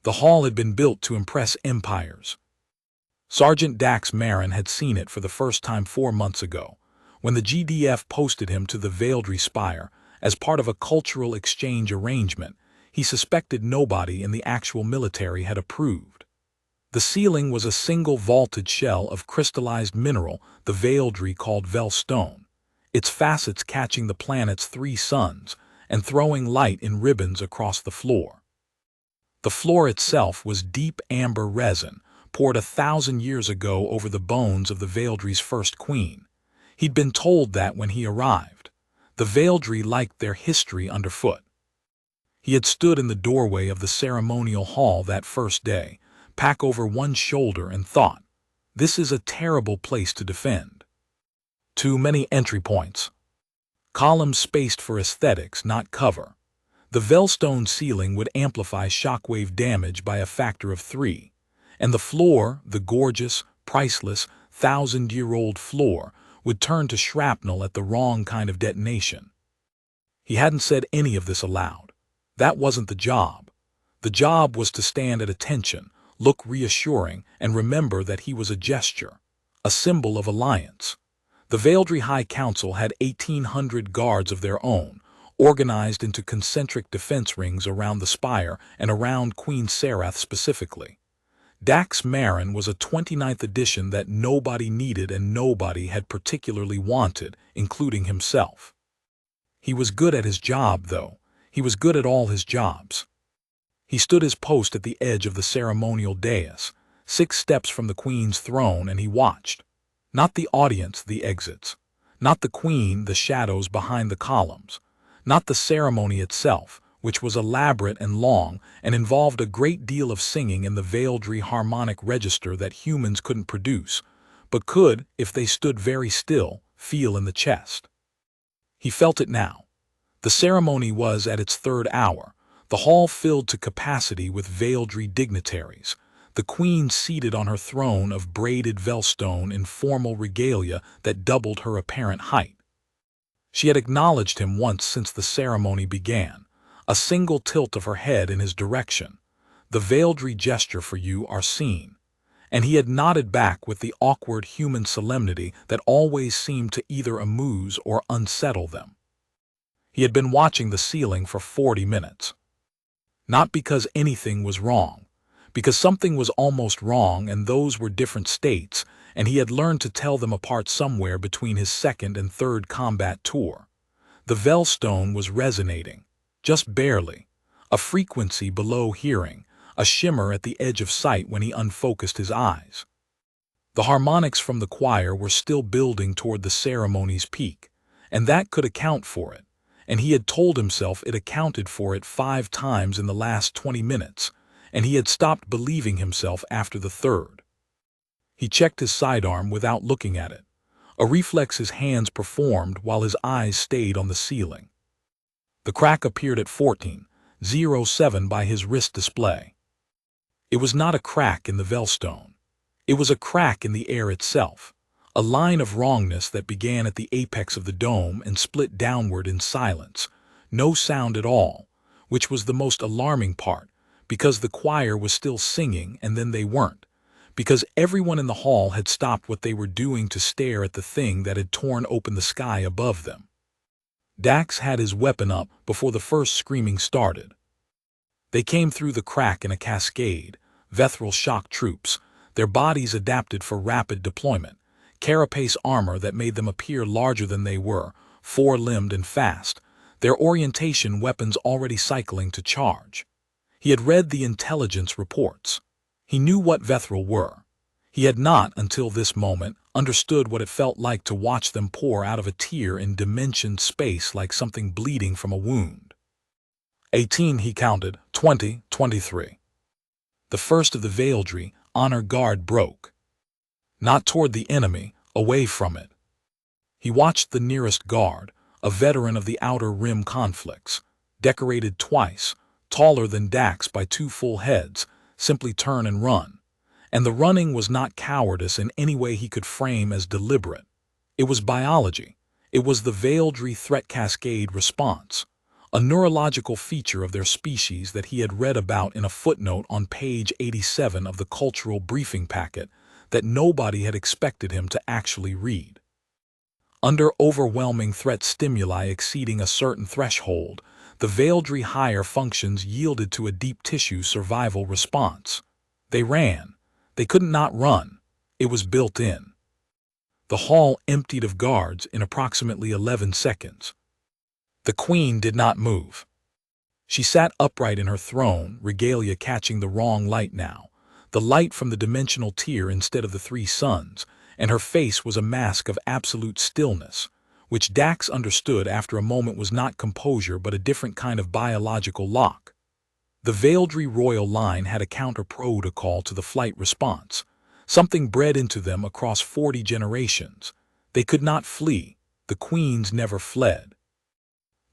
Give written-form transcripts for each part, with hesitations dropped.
The hall had been built to impress empires. Sergeant Dax Marin had seen it for the first time 4 months ago, when the GDF posted him to the Veildry Spire as part of a cultural exchange arrangement he suspected nobody in the actual military had approved. The ceiling was a single vaulted shell of crystallized mineral the Veildry called Velstone, its facets catching the planet's 3 suns and throwing light in ribbons across the floor. The floor itself was deep amber resin, poured 1,000 years ago over the bones of the Veildry's first queen. He'd been told that when he arrived. The Veildry liked their history underfoot. He had stood in the doorway of the ceremonial hall that first day, pack over one shoulder, and thought, this is a terrible place to defend. Too many entry points. Columns spaced for aesthetics, not cover. The Velstone ceiling would amplify shockwave damage by a factor of 3, and the floor, the gorgeous, priceless, 1,000-year-old floor, would turn to shrapnel at the wrong kind of detonation. He hadn't said any of this aloud. That wasn't the job. The job was to stand at attention, look reassuring, and remember that he was a gesture, a symbol of alliance. The Veildry High Council had 1,800 guards of their own, organized into concentric defense rings around the spire and around Queen Serath specifically. Dax Marin was a 29th edition that nobody needed and nobody had particularly wanted, including himself. He was good at his job, though. He was good at all his jobs. He stood his post at the edge of the ceremonial dais, 6 steps from the Queen's throne, and he watched. Not the audience, the exits. Not the Queen, the shadows behind the columns. Not the ceremony itself, which was elaborate and long and involved a great deal of singing in the Veildry harmonic register that humans couldn't produce, but could, if they stood very still, feel in the chest. He felt it now. The ceremony was at its 3rd hour, the hall filled to capacity with Veildry dignitaries, the Queen seated on her throne of braided Velstone in formal regalia that doubled her apparent height. She had acknowledged him once since the ceremony began, a single tilt of her head in his direction. The Veildry gesture for you are seen. And he had nodded back with the awkward human solemnity that always seemed to either amuse or unsettle them. He had been watching the ceiling for 40 minutes. Not because anything was wrong, because something was almost wrong, and those were different states, and he had learned to tell them apart somewhere between his 2nd and 3rd combat tour. The Velstone was resonating, just barely, a frequency below hearing, a shimmer at the edge of sight when he unfocused his eyes. The harmonics from the choir were still building toward the ceremony's peak, and that could account for it, and he had told himself it accounted for it 5 times in the last 20 minutes, and he had stopped believing himself after the 3rd. He checked his sidearm without looking at it, a reflex his hands performed while his eyes stayed on the ceiling. The crack appeared at 14:07 by his wrist display. It was not a crack in the Velstone. It was a crack in the air itself, a line of wrongness that began at the apex of the dome and split downward in silence, no sound at all, which was the most alarming part, because the choir was still singing and then they weren't, because everyone in the hall had stopped what they were doing to stare at the thing that had torn open the sky above them. Dax had his weapon up before the first screaming started. They came through the crack in a cascade, Vethral shock troops, their bodies adapted for rapid deployment, carapace armor that made them appear larger than they were, 4-limbed and fast, their orientation weapons already cycling to charge. He had read the intelligence reports. He knew what Vethral were. He had not, until this moment, understood what it felt like to watch them pour out of a tear in dimensioned space like something bleeding from a wound. 18, he counted, 20, 23. The first of the Veildry honor guard broke. Not toward the enemy, away from it. He watched the nearest guard, a veteran of the Outer Rim conflicts, decorated twice, taller than Dax by 2 full heads, simply turn and run. And the running was not cowardice in any way he could frame as deliberate. It was biology. It was the Veildry threat cascade response. a neurological feature of their species that he had read about in a footnote on page 87 of the cultural briefing packet that nobody had expected him to actually read. Under overwhelming threat stimuli exceeding a certain threshold, the Veildry higher functions yielded to a deep tissue survival response. They ran. They couldn't not run. It was built in. The hall emptied of guards in approximately 11 seconds. The queen did not move. She sat upright in her throne, regalia catching the wrong light now, the light from the dimensional tier instead of the three suns, and her face was a mask of absolute stillness, which Dax understood after a moment was not composure but a different kind of biological lock. The Veildry royal line had a counter-protocol to the flight response, something bred into them across 40 generations. They could not flee. The queens never fled.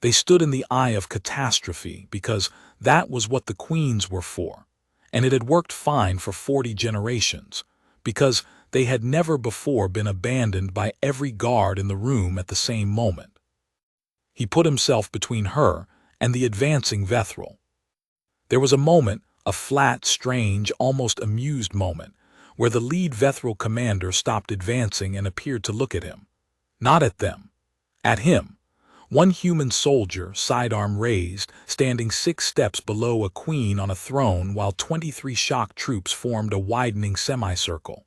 They stood in the eye of catastrophe because that was what the queens were for, and it had worked fine for 40 generations, because they had never before been abandoned by every guard in the room at the same moment. He put himself between her and the advancing Vethril. There was a moment, a flat, strange, almost amused moment, where the lead Vethril commander stopped advancing and appeared to look at him. Not at them. At him. One human soldier, sidearm raised, standing 6 steps below a queen on a throne while 23 shock troops formed a widening semicircle.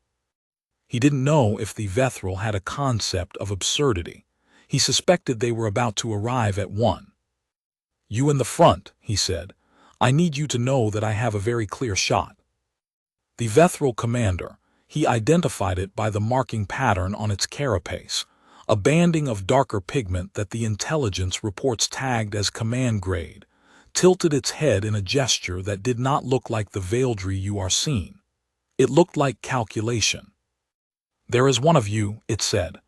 He didn't know if the Vethril had a concept of absurdity. He suspected they were about to arrive at one. "You in the front," he said. "I need you to know that I have a very clear shot." The Vethril commander, he identified it by the marking pattern on its carapace, a banding of darker pigment that the intelligence reports tagged as command grade, tilted its head in a gesture that did not look like the Veildry you are seeing. It looked like calculation. "There is one of you," it said.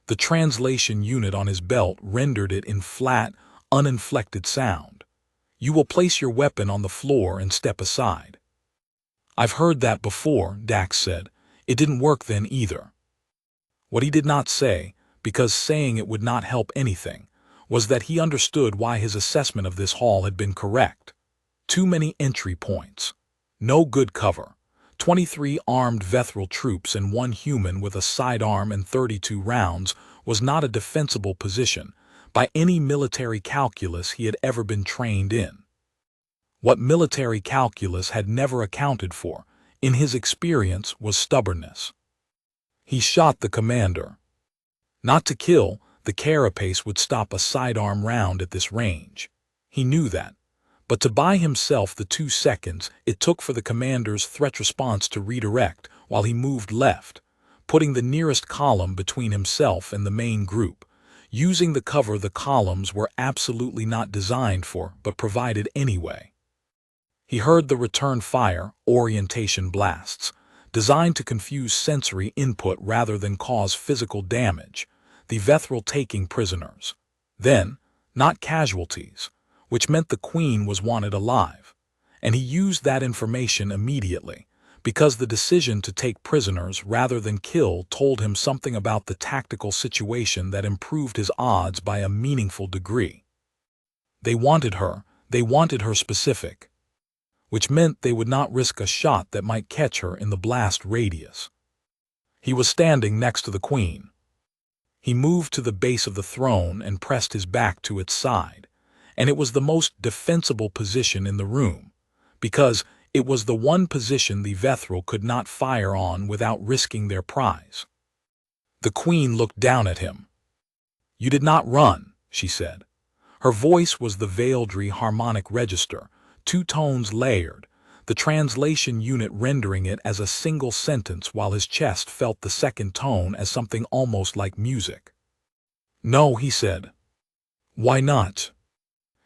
The translation unit on his belt rendered it in flat, uninflected sound. "You will place your weapon on the floor and step aside." "I've heard that before," Dax said. "It didn't work then either." What he did not say, because saying it would not help anything, was that he understood why his assessment of this hall had been correct. Too many entry points. No good cover. 23 armed Vethril troops and 1 human with a sidearm and 32 rounds was not a defensible position by any military calculus he had ever been trained in. What military calculus had never accounted for, in his experience, was stubbornness. He shot the commander. Not to kill, the carapace would stop a sidearm round at this range. He knew that. But to buy himself the 2 seconds it took for the commander's threat response to redirect while he moved left, putting the nearest column between himself and the main group, using the cover the columns were absolutely not designed for but provided anyway. He heard the return fire, orientation blasts, designed to confuse sensory input rather than cause physical damage, the Vethril taking prisoners. Then, not casualties, which meant the queen was wanted alive, and he used that information immediately, because the decision to take prisoners rather than kill told him something about the tactical situation that improved his odds by a meaningful degree. They wanted her specific, which meant they would not risk a shot that might catch her in the blast radius. He was standing next to the queen. He moved to the base of the throne and pressed his back to its side, and it was the most defensible position in the room, because it was the one position the Vethril could not fire on without risking their prize. The queen looked down at him. "You did not run," she said. Her voice was the Veildry harmonic register, 2 tones layered, the translation unit rendering it as a single sentence while his chest felt the second tone as something almost like music. "No," he said. "Why not?"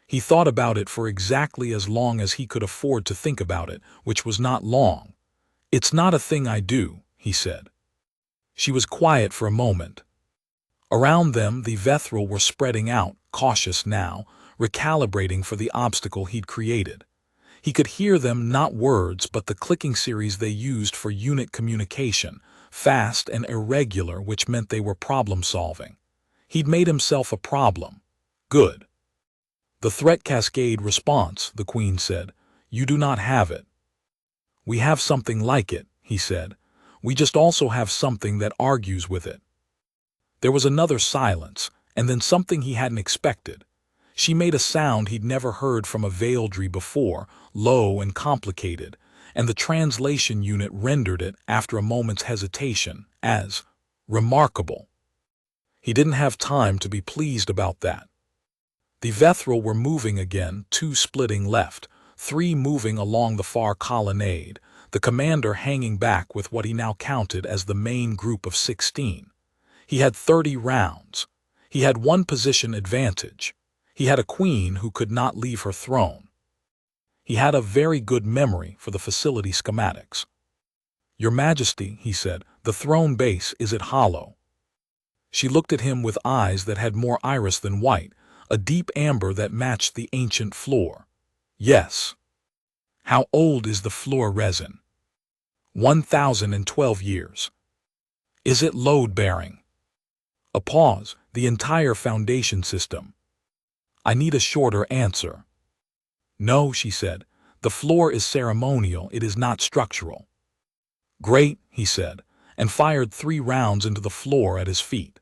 He thought about it for exactly as long as he could afford to think about it, which was not long. "It's not a thing I do," he said. She was quiet for a moment. Around them the Vethril were spreading out, cautious now, recalibrating for the obstacle he'd created. He could hear them, not words, but the clicking series they used for unit communication, fast and irregular, which meant they were problem-solving. He'd made himself a problem. Good. The threat cascade response, the Queen said. You do not have it. We have something like it, he said. We just also have something that argues with it. There was another silence, and then something he hadn't expected. She made a sound he'd never heard from a Veildry before, low and complicated, and the translation unit rendered it, after a moment's hesitation, as remarkable. He didn't have time to be pleased about that. The Vethril were moving again, 2 splitting left, 3 moving along the far colonnade, the commander hanging back with what he now counted as the main group of 16. He had 30 rounds. He had 1 position advantage. He had a queen who could not leave her throne. He had a very good memory for the facility schematics. Your Majesty, he said, the throne base, is it hollow? She looked at him with eyes that had more iris than white, a deep amber that matched the ancient floor. Yes. How old is the floor resin? 1,012 years. Is it load-bearing? A pause. The entire foundation system. I need a shorter answer. No, she said. The floor is ceremonial, it is not structural. Great, he said, and fired 3 rounds into the floor at his feet.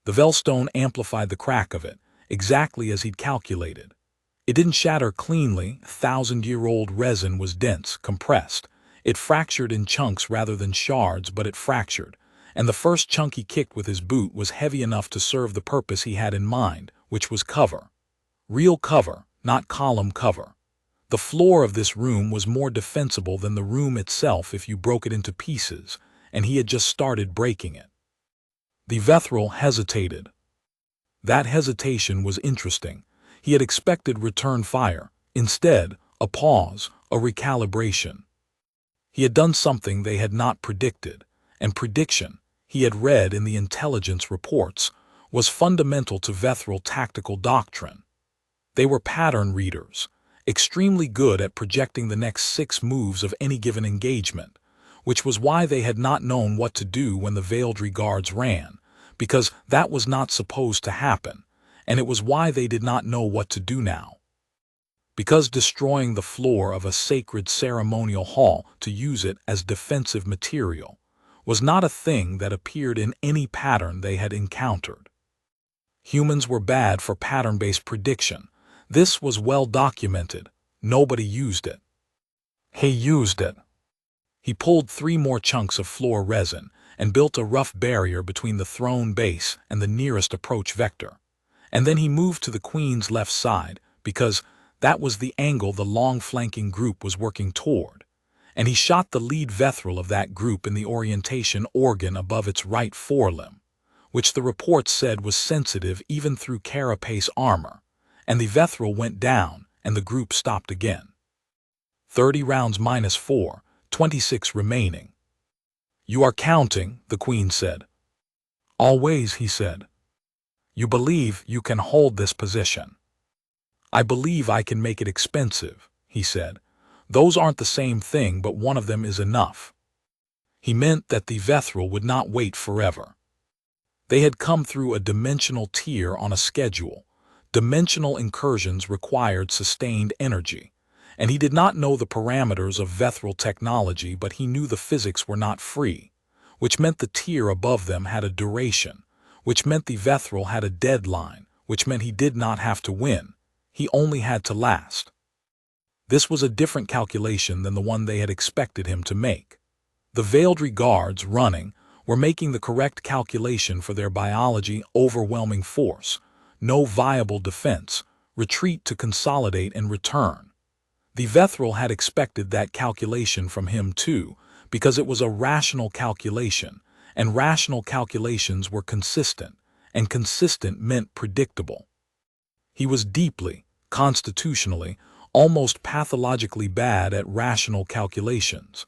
The Velstone amplified the crack of it, exactly as he'd calculated. It didn't shatter cleanly. 1,000-year-old resin was dense, compressed. It fractured in chunks rather than shards, but it fractured, and the first chunk he kicked with his boot was heavy enough to serve the purpose he had in mind, which was cover. Real cover, not column cover. The floor of this room was more defensible than the room itself if you broke it into pieces, and he had just started breaking it. The Vethril hesitated. That hesitation was interesting. He had expected return fire. Instead, a pause, a recalibration. He had done something they had not predicted, and prediction, he had read in the intelligence reports, was fundamental to Vethril tactical doctrine. They were pattern readers, extremely good at projecting the next 6 moves of any given engagement, which was why they had not known what to do when the Veildry guards ran, because that was not supposed to happen, and it was why they did not know what to do now. Because destroying the floor of a sacred ceremonial hall to use it as defensive material was not a thing that appeared in any pattern they had encountered. Humans were bad for pattern-based prediction. This was well documented. Nobody used it. He used it. He pulled 3 more chunks of floor resin and built a rough barrier between the throne base and the nearest approach vector. And then he moved to the Queen's left side, because that was the angle the long flanking group was working toward, and he shot the lead Vethril of that group in the orientation organ above its right forelimb, which the reports said was sensitive even through carapace armor, and the Vethril went down, and the group stopped again. 30 rounds minus 4, 26 remaining. You are counting, the Queen said. Always, he said. You believe you can hold this position. I believe I can make it expensive, he said. Those aren't the same thing, but one of them is enough. He meant that the Vethril would not wait forever. They had come through a dimensional tier on a schedule. Dimensional incursions required sustained energy, and he did not know the parameters of Vethril technology, but he knew the physics were not free, which meant the tier above them had a duration, which meant the Vethril had a deadline, which meant he did not have to win. He only had to last. This was a different calculation than the one they had expected him to make. The Veildry guards running were making the correct calculation for their biology overwhelming force, no viable defense, retreat to consolidate and return. The Vethril had expected that calculation from him too, because it was a rational calculation, and rational calculations were consistent, and consistent meant predictable. He was deeply, constitutionally, almost pathologically bad at rational calculations.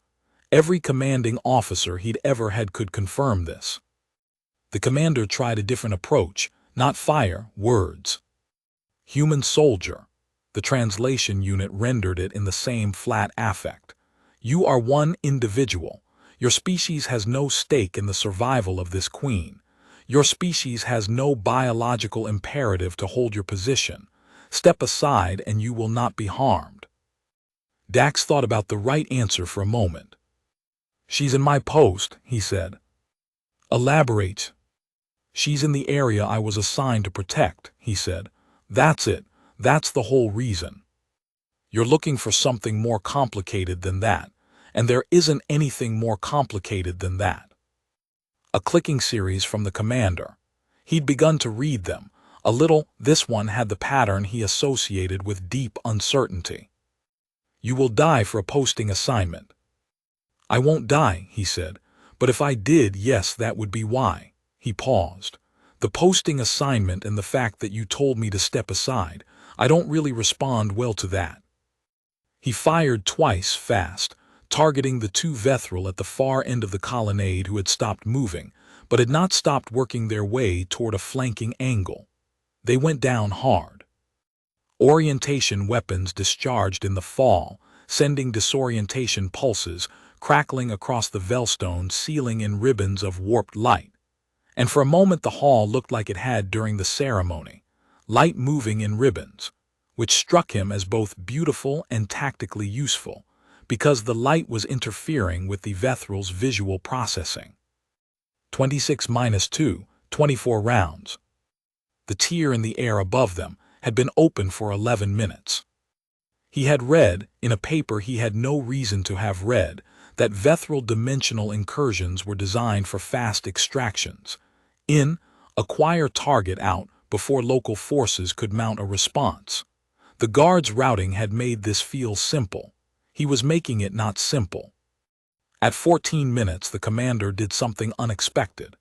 Every commanding officer he'd ever had could confirm this. The commander tried a different approach, not fire, words. Human soldier. The translation unit rendered it in the same flat affect. You are one individual. Your species has no stake in the survival of this queen. Your species has no biological imperative to hold your position. Step aside and you will not be harmed. Dax thought about the right answer for a moment. She's in my post, he said. Elaborate. She's in the area I was assigned to protect, he said. That's it. That's the whole reason. You're looking for something more complicated than that, and there isn't anything more complicated than that. A clicking series from the commander. He'd begun to read them. A little, this one had the pattern he associated with deep uncertainty. You will die for a posting assignment. I won't die, he said, but if I did, yes, that would be why. He paused. The posting assignment and the fact that you told me to step aside, I don't really respond well to that. He fired twice fast, targeting the two Vethril at the far end of the colonnade who had stopped moving, but had not stopped working their way toward a flanking angle. They went down hard. Orientation weapons discharged in the fall, sending disorientation pulses, crackling across the Velstone ceiling in ribbons of warped light. And for a moment the hall looked like it had during the ceremony, light moving in ribbons, which struck him as both beautiful and tactically useful, because the light was interfering with the Vethril's visual processing. 26-2, 24 rounds. The tier in the air above them had been open for 11 minutes. He had read, in a paper he had no reason to have read, that Vethril dimensional incursions were designed for fast extractions. Acquire target out before local forces could mount a response. The guard's routing had made this feel simple. He was making it not simple. At 14 minutes, the commander did something unexpected.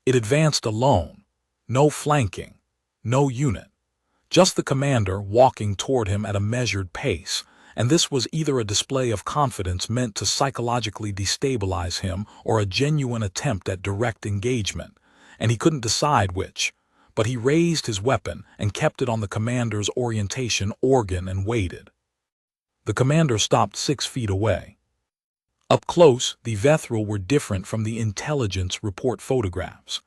It advanced alone. No flanking. No unit. Just the commander walking toward him at a measured pace, and this was either a display of confidence meant to psychologically destabilize him or a genuine attempt at direct engagement, and he couldn't decide which. But he raised his weapon and kept it on the commander's orientation organ and waited. The commander stopped 6 feet away. Up close, the Vethril were different from the intelligence report photographs.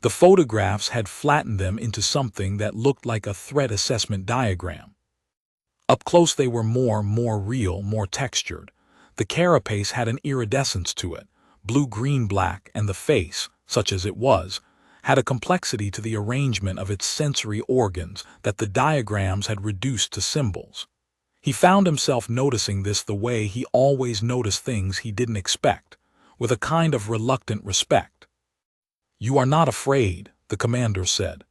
The photographs had flattened them into something that looked like a threat assessment diagram. Up close they were more real, more textured. The carapace had an iridescence to it, blue-green-black, and the face, such as it was, had a complexity to the arrangement of its sensory organs that the diagrams had reduced to symbols. He found himself noticing this the way he always noticed things he didn't expect, with a kind of reluctant respect. You are not afraid, the commander said.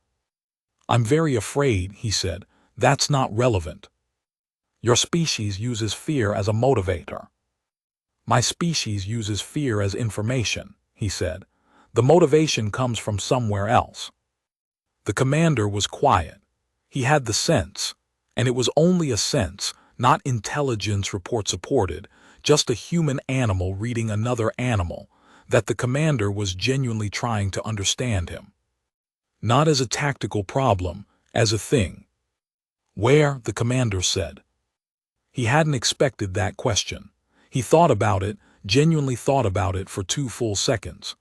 I'm very afraid, he said. That's not relevant. Your species uses fear as a motivator. My species uses fear as information, he said. The motivation comes from somewhere else. The commander was quiet. He had the sense, and it was only a sense, not intelligence report supported, just a human animal reading another animal, that the commander was genuinely trying to understand him. Not as a tactical problem, as a thing. Where, the commander said. He hadn't expected that question. He thought about it, genuinely thought about it for 2 full seconds.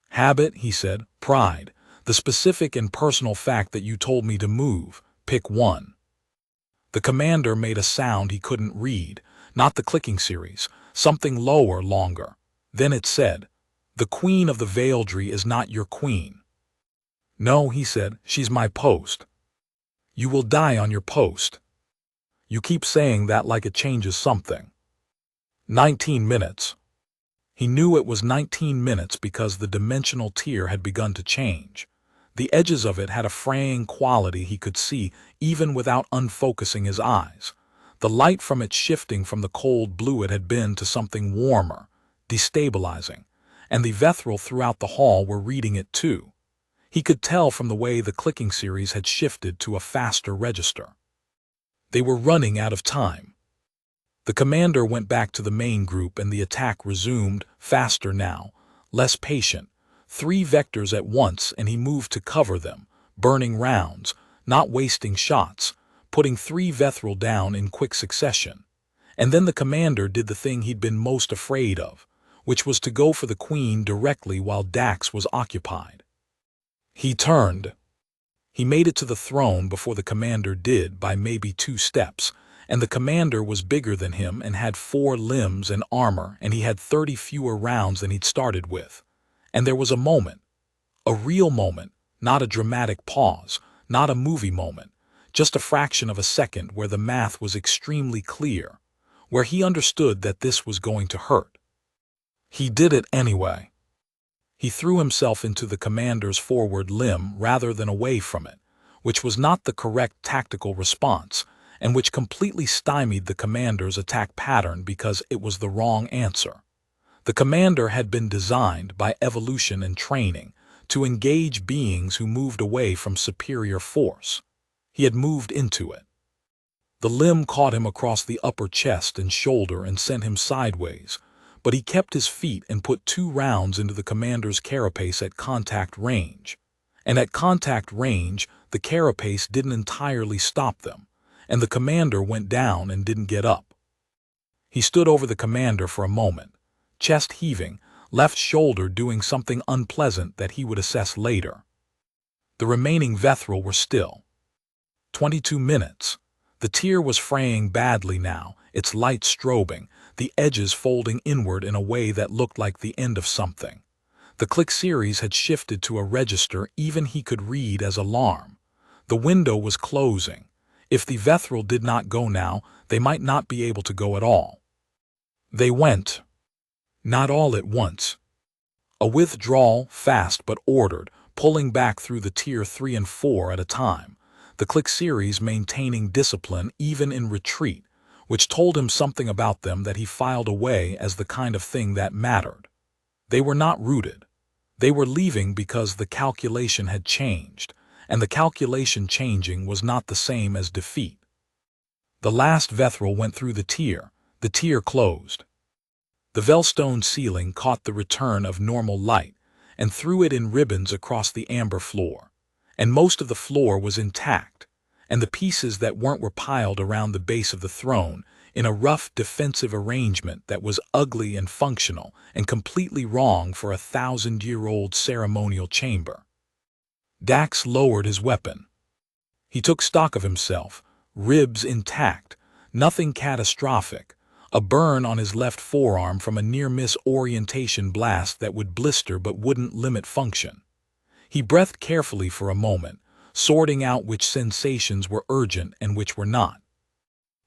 Habit, he said, pride, the specific and personal fact that you told me to move, pick one. The commander made a sound he couldn't read, not the clicking series, something lower, longer. Then it said, the queen of the Veildry is not your queen. No, he said, she's my post. You will die on your post. You keep saying that like it changes something. 19 minutes. He knew it was 19 minutes because the dimensional tier had begun to change. The edges of it had a fraying quality he could see even without unfocusing his eyes. The light from it shifting from the cold blue it had been to something warmer, destabilizing, and the Vethril throughout the hall were reading it too. He could tell from the way the clicking series had shifted to a faster register. They were running out of time. The commander went back to the main group and the attack resumed, faster now, less patient. 3 vectors at once and he moved to cover them, burning rounds, not wasting shots, putting 3 Vethril down in quick succession. And then the commander did the thing he'd been most afraid of, which was to go for the queen directly while Dax was occupied. He turned. He made it to the throne before the commander did by maybe 2 steps, and the commander was bigger than him and had 4 limbs and armor, and he had 30 fewer rounds than he'd started with. And there was a moment, a real moment, not a dramatic pause, not a movie moment, just a fraction of a second where the math was extremely clear, where he understood that this was going to hurt. He did it anyway. He threw himself into the commander's forward limb rather than away from it, which was not the correct tactical response, and which completely stymied the commander's attack pattern because it was the wrong answer. The commander had been designed by evolution and training to engage beings who moved away from superior force. He had moved into it. The limb caught him across the upper chest and shoulder and sent him sideways, but he kept his feet and put 2 rounds into the commander's carapace at contact range. And at contact range, the carapace didn't entirely stop them, and the commander went down and didn't get up. He stood over the commander for a moment, chest heaving, left shoulder doing something unpleasant that he would assess later. The remaining Vethril were still. 22 minutes. The tier was fraying badly now, its light strobing, the edges folding inward in a way that looked like the end of something. The click series had shifted to a register even he could read as alarm. The window was closing. If the Vethril did not go now, they might not be able to go at all. They went. Not all at once. A withdrawal, fast but ordered, pulling back through the tier 3 and 4 at a time. The click series maintaining discipline even in retreat, which told him something about them that he filed away as the kind of thing that mattered. They were not rooted. They were leaving because the calculation had changed, and the calculation changing was not the same as defeat. The last Vethril went through the tier closed. The Velstone ceiling caught the return of normal light and threw it in ribbons across the amber floor. And most of the floor was intact, and the pieces that weren't were piled around the base of the throne in a rough defensive arrangement that was ugly and functional and completely wrong for a 1,000-year-old ceremonial chamber. Dax lowered his weapon. He took stock of himself, ribs intact, nothing catastrophic, a burn on his left forearm from a near-miss orientation blast that would blister but wouldn't limit function. He breathed carefully for a moment, sorting out which sensations were urgent and which were not.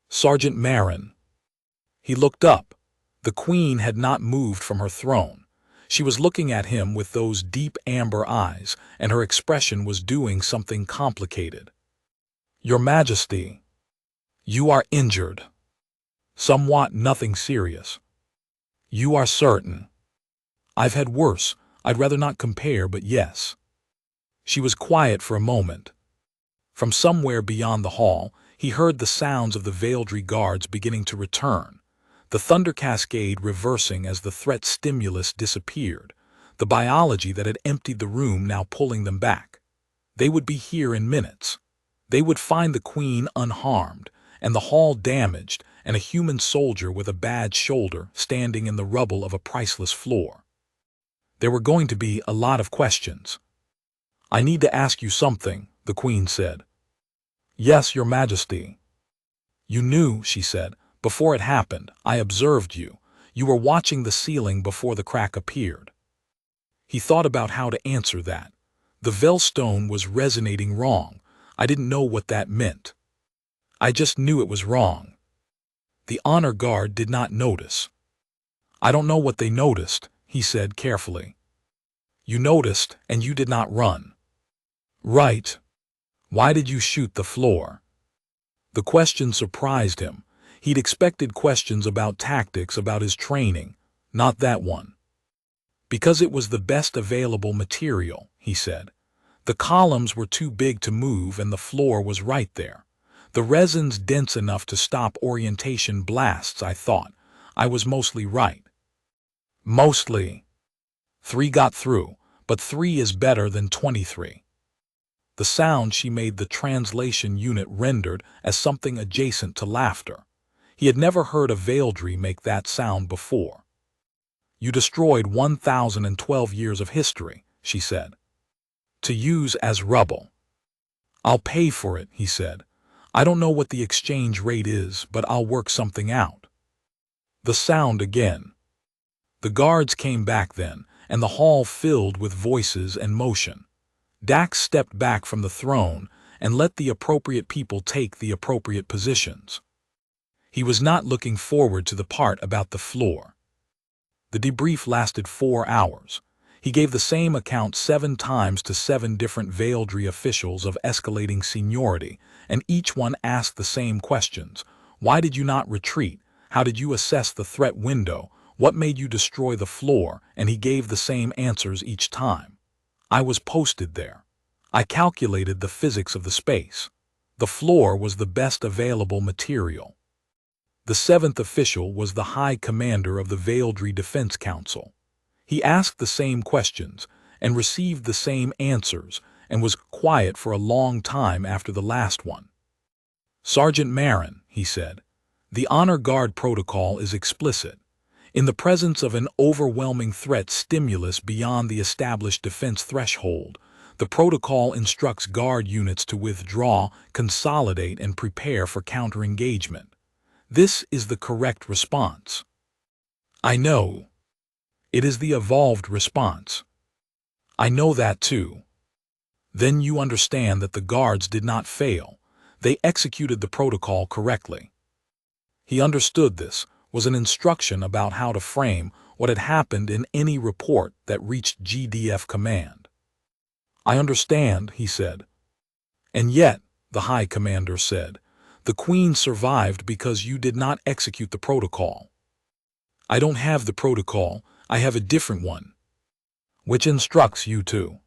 Sergeant Marin. He looked up. The Queen had not moved from her throne. She was looking at him with those deep amber eyes, and her expression was doing something complicated. Your Majesty, you are injured. Somewhat, nothing serious. You are certain? I've had worse. I'd rather not compare, but yes. She was quiet for a moment. From somewhere beyond the hall, he heard the sounds of the Veildry guards beginning to return, the thunder cascade reversing as the threat stimulus disappeared, the biology that had emptied the room now pulling them back. They would be here in minutes. They would find the Queen unharmed, and the hall damaged, and a human soldier with a bad shoulder standing in the rubble of a priceless floor. There were going to be a lot of questions. I need to ask you something, the Queen said. Yes, Your Majesty. You knew, she said, before it happened. I observed you. You were watching the ceiling before the crack appeared. He thought about how to answer that. The Velstone was resonating wrong. I didn't know what that meant. I just knew it was wrong. The honor guard did not notice. I don't know what they noticed, he said carefully. You noticed, and you did not run. Right. Why did you shoot the floor? The question surprised him. He'd expected questions about tactics, about his training, not that one. Because it was the best available material, he said. The columns were too big to move and the floor was right there. The resin's dense enough to stop orientation blasts, I thought. I was mostly right. Mostly. 3 got through, but 3 is better than 23. The sound she made the translation unit rendered as something adjacent to laughter. He had never heard a Veildry make that sound before. You destroyed 1,012 years of history, she said. To use as rubble. "I'll pay for it," he said. "I don't know what the exchange rate is, but I'll work something out." The sound again. The guards came back then, and the hall filled with voices and motion. Dax stepped back from the throne and let the appropriate people take the appropriate positions. He was not looking forward to the part about the floor. The debrief lasted 4 hours. He gave the same account 7 times to 7 different Veildry officials of escalating seniority, and each one asked the same questions. Why did you not retreat? How did you assess the threat window? What made you destroy the floor? And he gave the same answers each time. I was posted there. I calculated the physics of the space. The floor was the best available material. The 7th official was the High Commander of the Veildry Defense Council. He asked the same questions and received the same answers and was quiet for a long time after the last one. "Sergeant Marin," he said, "the Honor Guard protocol is explicit. In the presence of an overwhelming threat stimulus beyond the established defense threshold, the protocol instructs Guard units to withdraw, consolidate, and prepare for counter-engagement. This is the correct response." "I know. It is the evolved response." "I know that too." "Then you understand that the guards did not fail. They executed the protocol correctly." He understood this was an instruction about how to frame what had happened in any report that reached GDF command. "I understand," he said. "And yet," the High Commander said, "the Queen survived because you did not execute the protocol." "I don't have the protocol, I have a different one." "Which instructs you to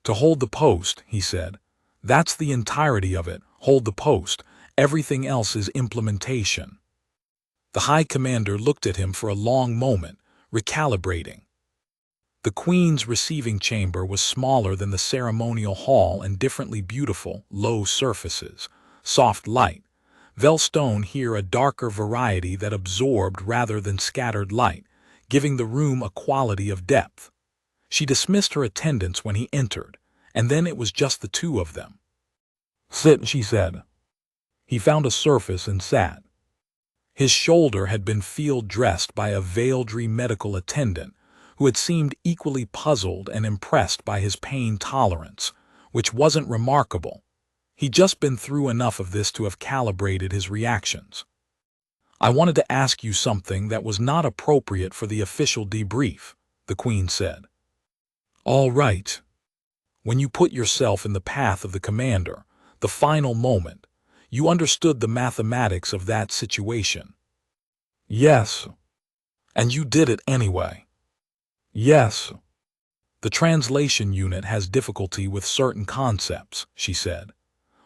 hold the post," he said. "That's the entirety of it, hold the post. Everything else is implementation." The High Commander looked at him for a long moment, recalibrating. The Queen's receiving chamber was smaller than the ceremonial hall and differently beautiful, low surfaces, soft light. Velstone here a darker variety that absorbed rather than scattered light, giving the room a quality of depth. She dismissed her attendants when he entered, and then it was just the two of them. "Sit," she said. He found a surface and sat. His shoulder had been field-dressed by a Veildry medical attendant, who had seemed equally puzzled and impressed by his pain tolerance, which wasn't remarkable. He'd just been through enough of this to have calibrated his reactions. "I wanted to ask you something that was not appropriate for the official debrief," the Queen said. "All right. When you put yourself in the path of the commander, the final moment, you understood the mathematics of that situation." "Yes." "And you did it anyway." "Yes." "The translation unit has difficulty with certain concepts," she said.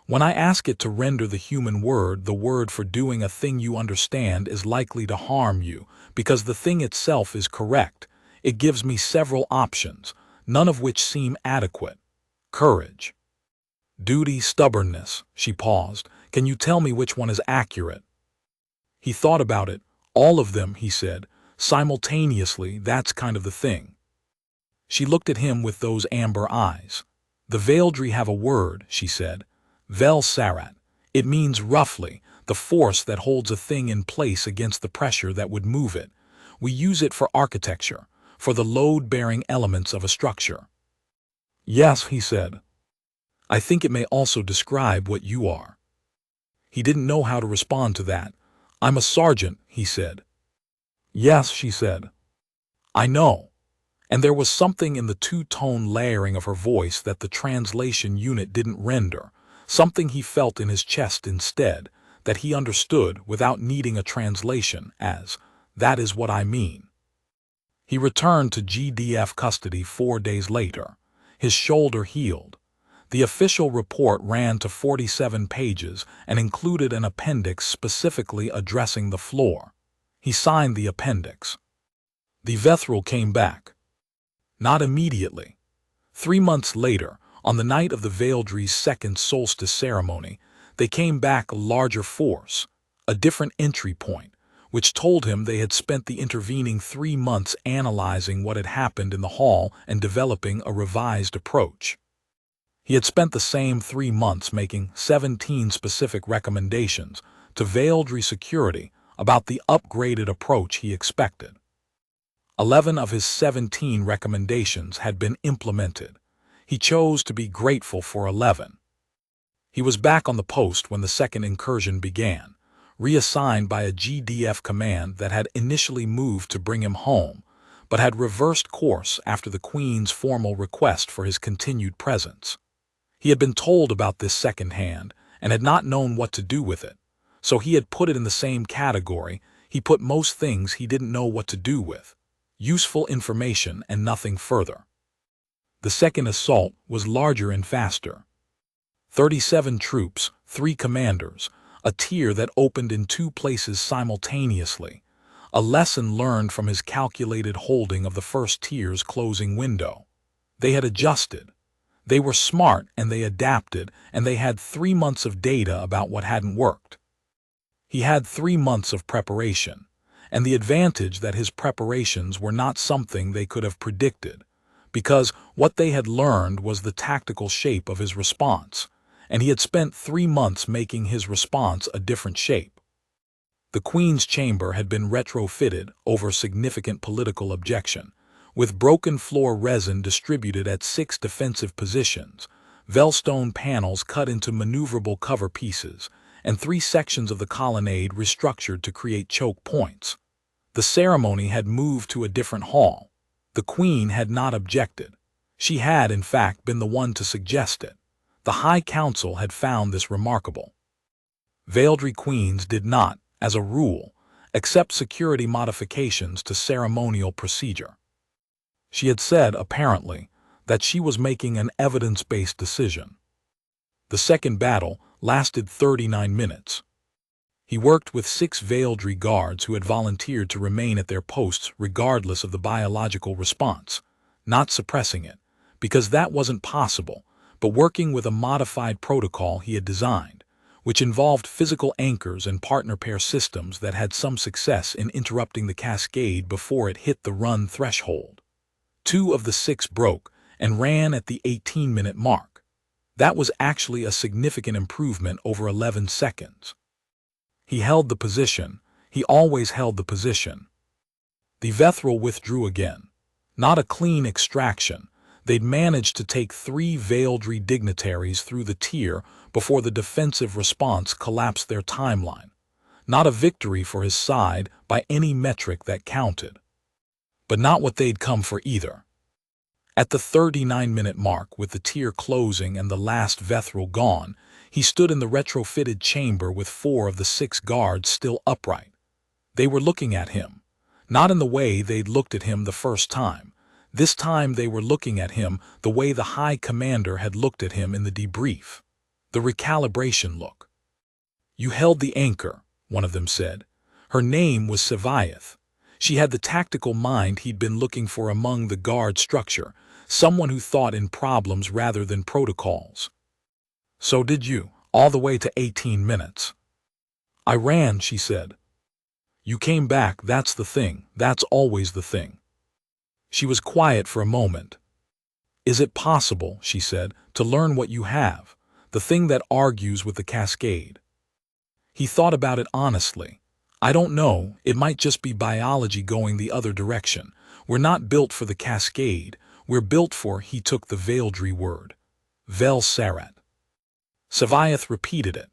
"When I ask it to render the human word, the word for doing a thing you understand is likely to harm you, because the thing itself is correct. It gives me several options, none of which seem adequate. Courage. Duty, stubbornness." She paused. "Can you tell me which one is accurate?" He thought about it. "All of them," he said. "Simultaneously, that's kind of the thing." She looked at him with those amber eyes. "The Veildry have a word," she said. "Vel Sarat. It means, roughly, the force that holds a thing in place against the pressure that would move it. We use it for architecture, for the load-bearing elements of a structure." "Yes," he said. "I think it may also describe what you are." He didn't know how to respond to that. "I'm a sergeant," he said. "Yes," she said. "I know." And there was something in the two-tone layering of her voice that the translation unit didn't render, something he felt in his chest instead, that he understood without needing a translation as, "That is what I mean." He returned to GDF custody 4 days later. His shoulder healed. The official report ran to 47 pages and included an appendix specifically addressing the floor. He signed the appendix. The Vethril came back. Not immediately. 3 months later, on the night of the Veildry's second solstice ceremony, they came back a larger force, a different entry point, which told him they had spent the intervening 3 months analyzing what had happened in the hall and developing a revised approach. He had spent the same 3 months making 17 specific recommendations to Veildry Security about the upgraded approach he expected. 11 of his 17 recommendations had been implemented. He chose to be grateful for 11. He was back on the post when the second incursion began, reassigned by a GDF command that had initially moved to bring him home, but had reversed course after the Queen's formal request for his continued presence. He had been told about this second hand and had not known what to do with it, so he had put it in the same category he put most things he didn't know what to do with: useful information and nothing further. The second assault was larger and faster. 37 troops, 3 commanders, a tier that opened in 2 places simultaneously, a lesson learned from his calculated holding of the first tier's closing window. They had adjusted. They were smart and they adapted, and they had 3 months of data about what hadn't worked. He had 3 months of preparation, and the advantage that his preparations were not something they could have predicted, because what they had learned was the tactical shape of his response, and he had spent 3 months making his response a different shape. The Queen's chamber had been retrofitted over significant political objection, with broken floor resin distributed at 6 defensive positions, Velstone panels cut into maneuverable cover pieces, and 3 sections of the colonnade restructured to create choke points. The ceremony had moved to a different hall. The Queen had not objected. She had, in fact, been the one to suggest it. The High Council had found this remarkable. Veildry Queens did not, as a rule, accept security modifications to ceremonial procedure. She had said, apparently, that she was making an evidence-based decision. The second battle lasted 39 minutes. He worked with 6 Veildry guards who had volunteered to remain at their posts regardless of the biological response, not suppressing it, because that wasn't possible, but working with a modified protocol he had designed, which involved physical anchors and partner pair systems that had some success in interrupting the cascade before it hit the run threshold. 2 of the 6 broke and ran at the 18-minute mark. That was actually a significant improvement over 11 seconds. He held the position. He always held the position. The Vethril withdrew again. Not a clean extraction. They'd managed to take 3 Veildry dignitaries through the tier before the defensive response collapsed their timeline. Not a victory for his side by any metric that counted. But not what they'd come for either. At the 39-minute mark, with the tier closing and the last Vethril gone, he stood in the retrofitted chamber with 4 of the 6 guards still upright. They were looking at him, not in the way they'd looked at him the first time. This time they were looking at him the way the High Commander had looked at him in the debrief. The recalibration look. "You held the anchor," one of them said. Her name was Savaith. She had the tactical mind he'd been looking for among the guard structure, someone who thought in problems rather than protocols. "So did you, all the way to 18 minutes. "I ran," she said. "You came back, that's the thing, that's always the thing." She was quiet for a moment. "Is it possible," she said, "to learn what you have, the thing that argues with the cascade?" He thought about it honestly. "I don't know, it might just be biology going the other direction. We're not built for the cascade, we're built for," he took the Veildry word, Vel Sarat. Savaith repeated it,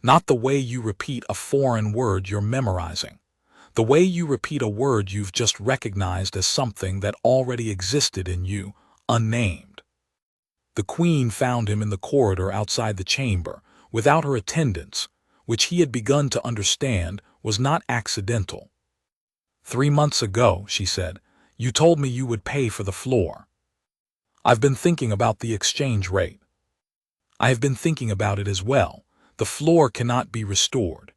not the way you repeat a foreign word you're memorizing. The way you repeat a word you've just recognized as something that already existed in you, unnamed. The Queen found him in the corridor outside the chamber, without her attendants, which he had begun to understand was not accidental. 3 months ago," she said, "you told me you would pay for the floor. I've been thinking about the exchange rate. I have been thinking about it as well. The floor cannot be restored.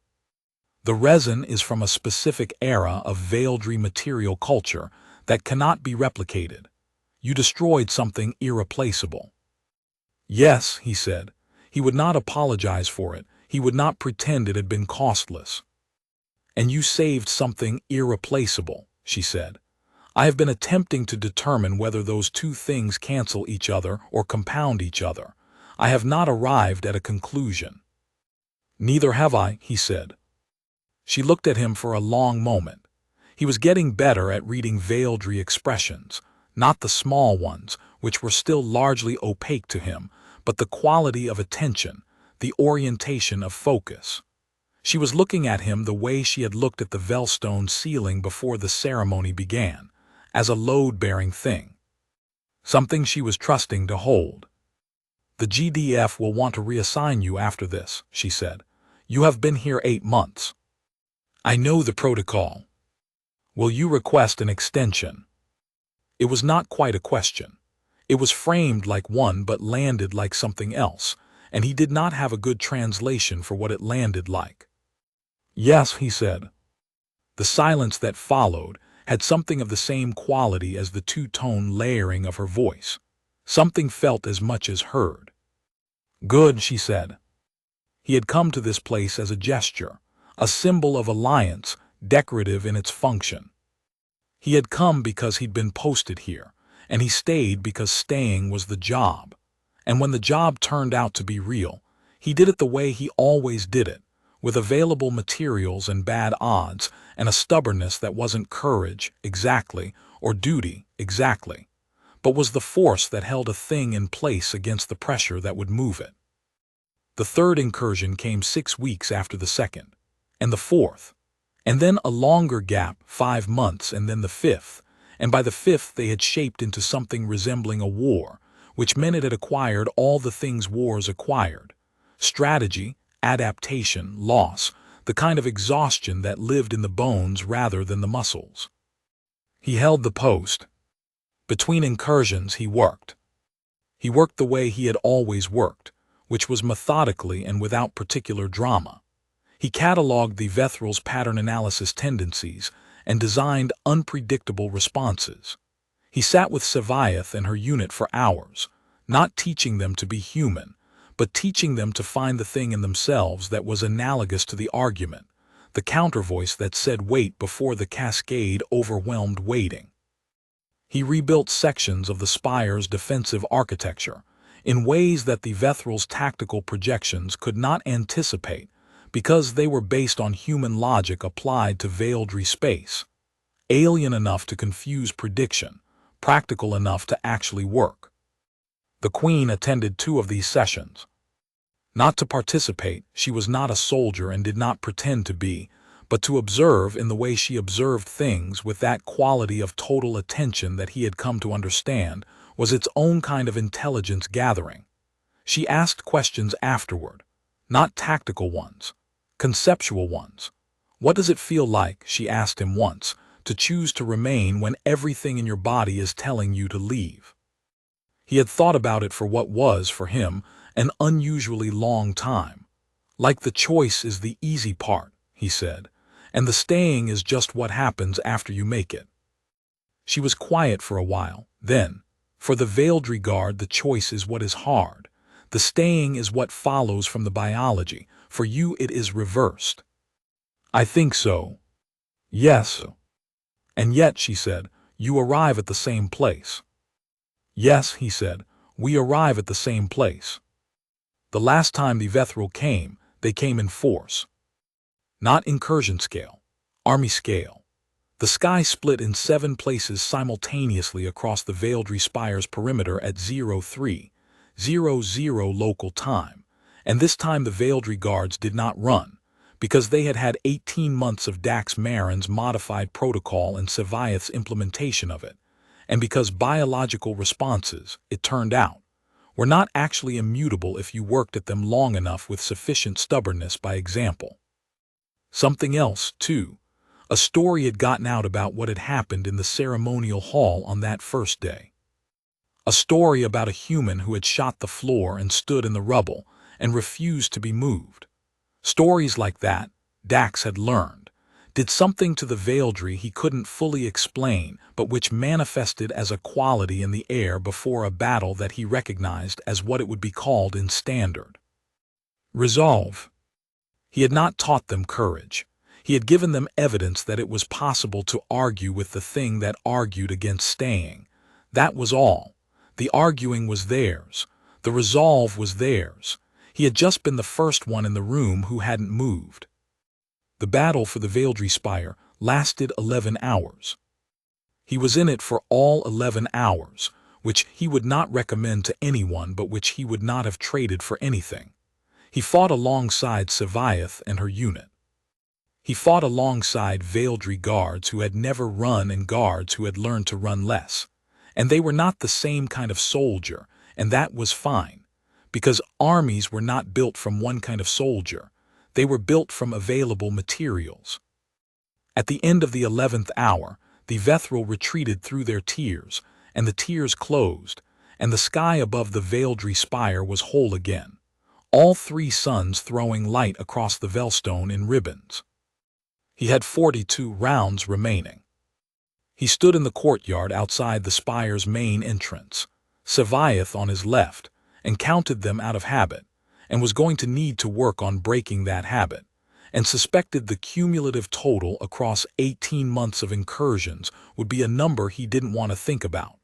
The resin is from a specific era of Veildry material culture that cannot be replicated. You destroyed something irreplaceable." "Yes," he said. He would not apologize for it. He would not pretend it had been costless. "And you saved something irreplaceable," she said. "I have been attempting to determine whether those 2 things cancel each other or compound each other. I have not arrived at a conclusion. Neither have I, he said. She looked at him for a long moment. He was getting better at reading veiled expressions, not the small ones, which were still largely opaque to him, but the quality of attention, the orientation of focus. She was looking at him the way she had looked at the Velstone ceiling before the ceremony began, as a load-bearing thing. Something she was trusting to hold. The GDF will want to reassign you after this, she said. You have been here 8 months. I know the protocol. Will you request an extension? It was not quite a question. It was framed like one but landed like something else, and he did not have a good translation for what it landed like. Yes, he said. The silence that followed had something of the same quality as the two-tone layering of her voice. Something felt as much as heard. Good, she said. He had come to this place as a gesture, a symbol of alliance, decorative in its function. He had come because he'd been posted here, and he stayed because staying was the job. And when the job turned out to be real, he did it the way he always did it, with available materials and bad odds, and a stubbornness that wasn't courage, exactly, or duty, exactly, but was the force that held a thing in place against the pressure that would move it. The third incursion came 6 weeks after the second, and the fourth, and then a longer gap, 5 months, and then the fifth, and by the fifth they had shaped into something resembling a war, which meant it had acquired all the things wars acquired: strategy, adaptation, loss, the kind of exhaustion that lived in the bones rather than the muscles. He held the post. Between incursions he worked. He worked the way he had always worked, which was methodically and without particular drama. He catalogued the Vethral's pattern analysis tendencies and designed unpredictable responses. He sat with Sevaith and her unit for hours, not teaching them to be human, but teaching them to find the thing in themselves that was analogous to the argument, the countervoice that said wait before the cascade overwhelmed waiting. He rebuilt sections of the spire's defensive architecture in ways that the Vethral's tactical projections could not anticipate because they were based on human logic applied to veiled space, alien enough to confuse prediction, practical enough to actually work. The Queen attended 2 of these sessions. Not to participate, she was not a soldier and did not pretend to be, but to observe in the way she observed things with that quality of total attention that he had come to understand was its own kind of intelligence gathering. She asked questions afterward, not tactical ones, conceptual ones. What does it feel like, she asked him once, to choose to remain when everything in your body is telling you to leave? He had thought about it for what was, for him, an unusually long time. Like the choice is the easy part, he said, and the staying is just what happens after you make it. She was quiet for a while. Then, for the veiled regard, the choice is what is hard. The staying is what follows from the biology. For you it is reversed. I think so. Yes. And yet, she said, you arrive at the same place. Yes, he said, we arrive at the same place. The last time the Vethral came, they came in force. Not incursion scale, army scale. The sky split in 7 places simultaneously across the veiled spire's perimeter at 03:00 local time, and this time the veiled guards did not run, because they had had 18 months of Dax Marin's modified protocol and Sevaith's implementation of it, and because biological responses, it turned out, were not actually immutable if you worked at them long enough with sufficient stubbornness by example. Something else, too. A story had gotten out about what had happened in the ceremonial hall on that first day. A story about a human who had shot the floor and stood in the rubble and refused to be moved. Stories like that, Dax had learned, did something to the veiledry he couldn't fully explain, but which manifested as a quality in the air before a battle that he recognized as what it would be called in standard resolve. He had not taught them courage. He had given them evidence that it was possible to argue with the thing that argued against staying. That was all. The arguing was theirs. The resolve was theirs. He had just been the first one in the room who hadn't moved. The battle for the Veldry Spire lasted 11 hours. He was in it for all 11 hours, which he would not recommend to anyone but which he would not have traded for anything. He fought alongside Sci-Fi and her unit. He fought alongside Veldry guards who had never run and guards who had learned to run less. And they were not the same kind of soldier, and that was fine, because armies were not built from one kind of soldier. They were built from available materials. At the end of the 11th hour, the Vethril retreated through their tiers, and the tiers closed, and the sky above the Veldry Spire was whole again, all three suns throwing light across the Velstone in ribbons. He had 42 rounds remaining. He stood in the courtyard outside the spire's main entrance, Sci-Fi on his left, and counted them out of habit, and was going to need to work on breaking that habit, and suspected the cumulative total across 18 months of incursions would be a number he didn't want to think about.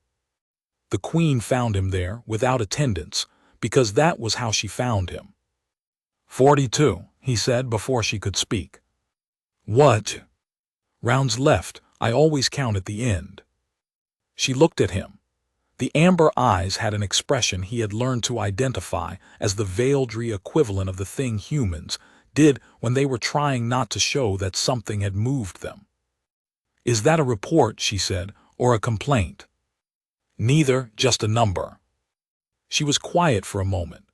The Queen found him there without attendance, because that was how she found him. 42, he said before she could speak. What? Rounds left, I always count at the end. She looked at him. The amber eyes had an expression he had learned to identify as the Veldry equivalent of the thing humans did when they were trying not to show that something had moved them. Is that a report, she said, or a complaint? Neither, just a number. She was quiet for a moment.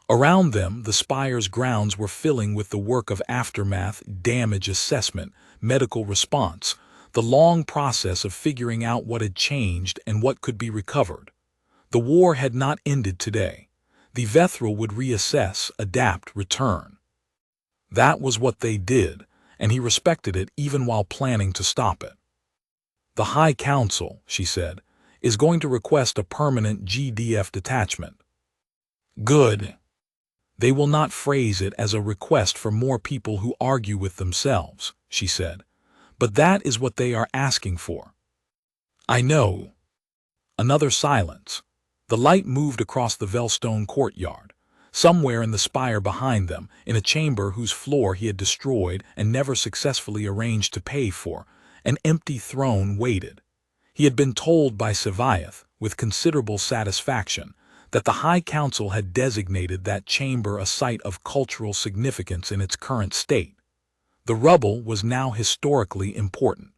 Around them, the spire's grounds were filling with the work of aftermath, damage assessment, medical response, the long process of figuring out what had changed and what could be recovered. The war had not ended today. The Vethril would reassess, adapt, return. That was what they did, and he respected it even while planning to stop it. The High Council, she said, is going to request a permanent GDF detachment. Good. They will not phrase it as a request for more people who argue with themselves, she said. But that is what they are asking for. I know. Another silence. The light moved across the Velstone courtyard. Somewhere in the spire behind them, in a chamber whose floor he had destroyed and never successfully arranged to pay for, an empty throne waited. He had been told by Sci-Fi, with considerable satisfaction, that the High Council had designated that chamber a site of cultural significance in its current state. The rubble was now historically important.